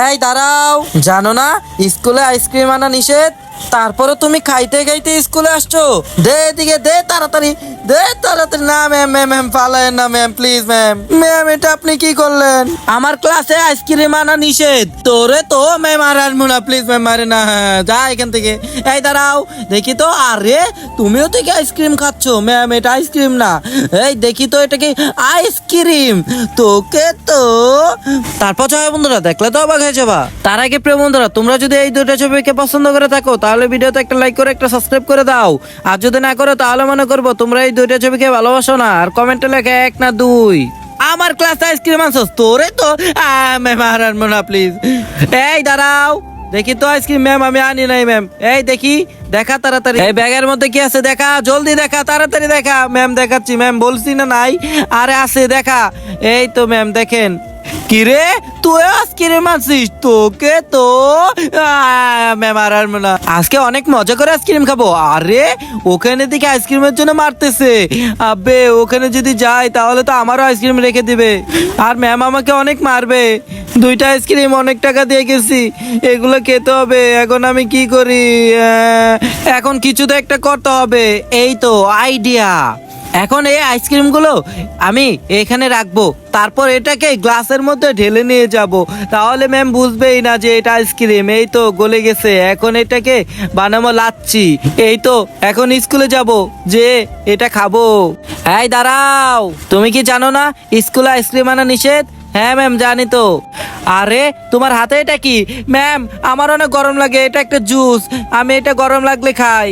এই দাঁড়াও, জানো না স্কুলে আইসক্রিম আনা নিষেধ? তারপরে তুমি খাইতে খাইতে স্কুলে আসছো। দে এদিকে, দে তাড়াতাড়ি, দে তাড়াতাড়ি। না ম্যাম, ম্যাম ম্যাম পালায়েন না ম্যাম, প্লিজ ম্যাম। ম্যাম এটা আপনি কি করলেন? আমার ক্লাসে আইসক্রিম আনা নিষেধ। তোরে তো ম্যাম আর আনবো না, প্লিজ ম্যাম, মারে না। হ্যাঁ, যা এখান থেকে। এই দাঁড়াও, দেখি তো। আরে তুমিও তো কি আইসক্রিম খাচ্ছো? ম্যাম এটা আইসক্রিম না। এই দেখি তো, এটা কি আইসক্রিম? তোকে তো তারপর ছয় বন্ধুরা দেখলে তো অবাক হয়ে যাবা। তার আগে প্রিয় বন্ধুরা, তোমরা যদি এই দুটো ছবিকে পছন্দ করে থাকো তাহলে ভিডিওতে একটা লাইক করে একটা সাবস্ক্রাইব করে দাও। আর যদি না করো তাহলে মনে করবো তোমরা এই দুইটা ছবিকে ভালোবাসো না। আর কমেন্টে লেখা 1 না 2। আমার ক্লাসে আইসক্রিম আনছস, তোরে তো ম্যাম আর আনবো না, প্লিজ। এই দাঁড়াও, দেখি তো আইসক্রিম। ম্যাম আমি আনি নাই ম্যাম। এই দেখি, দেখা তাড়াতাড়ি। এই ব্যাগের মধ্যে কি আছে দেখা, জলদি দেখা, তাড়াতাড়ি দেখা। ম্যাম দেখাচ্ছি ম্যাম, বলছি না নাই? আরে আছে, দেখা। এই তো ম্যাম দেখেন। কিরে তুই আইসক্রিম আনছিস? তোকে তো ম্যাম আর আনবো না। আজকে অনেক মজা করে আইসক্রিম খাবো। আরে ওখানে দিকে আইসক্রিমের জন্য মারতেছে। আবে ওখানে যদি যাই তাহলে তো আমারও আইসক্রিম রেখে দিবে, আর ম্যাম আমাকে অনেক মারবে। দুইটা আইসক্রিম অনেক টাকা দিয়ে গেছি, এগুলো খেতে হবে। এখন আমি কি করি? এখন কিছু তো একটা করতে হবে। এই তো আইডিয়া। এখন এই আইসক্রিম গুলো আমি এখানে রাখবো, তারপর এটাকে গ্লাসের মধ্যে ঢেলে নিয়ে যাব। তাহলে ম্যাম বুঝবেই না যে এটা আইসক্রিম। এই তো গলে গেছে। এখন এটাকে বানাবো লাচ্ছি। এই তো এখন স্কুলে যাব, যে এটা খাবো। এই দাঁড়াও, তুমি কি জানো না স্কুলে আইসক্রিম আনা নিষেধ? হ্যাঁ ম্যাম জানি তো। আরে তোমার হাতে এটা কি? ম্যাম আমার অনেক গরম লাগে, এটা একটা জুস, আমি এটা গরম লাগলে খাই।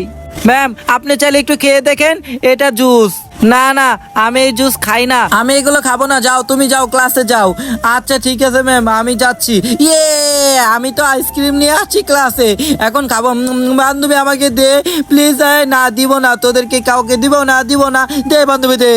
ম্যাম আপনি চাইলে একটু খেয়ে দেখেন, এটা জুস। না না, আমি এই জুস খাই না, আমি এগুলো খাবো না। যাও তুমি, যাও ক্লাসে যাও। আচ্ছা ঠিক আছে ম্যাম, আমি যাচ্ছি। ইয়ে, আমি তো আইসক্রিম নিয়ে আসছি ক্লাসে, এখন খাবো। বান্ধবী আমাকে দে প্লিজ। না দিব না, তোদেরকে কাউকে দিব না, দিব না। দে বান্ধবী দে।